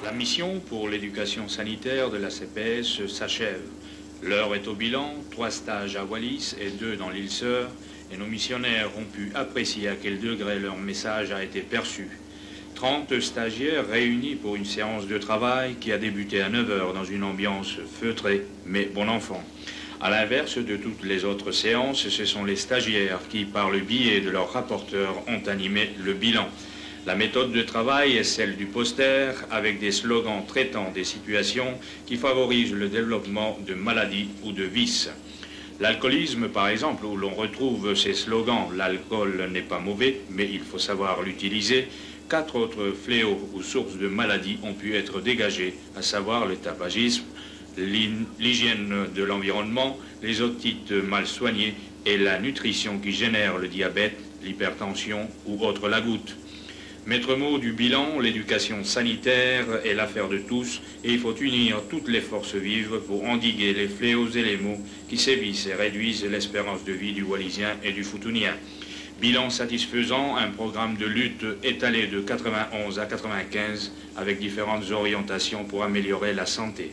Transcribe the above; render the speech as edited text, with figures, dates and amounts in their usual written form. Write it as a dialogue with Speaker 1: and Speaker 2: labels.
Speaker 1: La mission pour l'éducation sanitaire de la CPS s'achève. L'heure est au bilan, 3 stages à Wallis et 2 dans l'île Sœur, et nos missionnaires ont pu apprécier à quel degré leur message a été perçu. 30 stagiaires réunis pour une séance de travail qui a débuté à 9 h dans une ambiance feutrée, mais bon enfant. À l'inverse de toutes les autres séances, ce sont les stagiaires qui, par le biais de leurs rapporteurs, ont animé le bilan. La méthode de travail est celle du poster, avec des slogans traitant des situations qui favorisent le développement de maladies ou de vices. L'alcoolisme, par exemple, où l'on retrouve ces slogans « l'alcool n'est pas mauvais, mais il faut savoir l'utiliser », 4 autres fléaux ou sources de maladies ont pu être dégagés, à savoir le tabagisme, l'hygiène de l'environnement, les otites mal soignées et la nutrition qui génère le diabète, l'hypertension ou autre la goutte. Maître mot du bilan, l'éducation sanitaire est l'affaire de tous et il faut unir toutes les forces vives pour endiguer les fléaux et les maux qui sévissent et réduisent l'espérance de vie du Wallisien et du Foutounien. Bilan satisfaisant, un programme de lutte étalé de 91 à 95 avec différentes orientations pour améliorer la santé.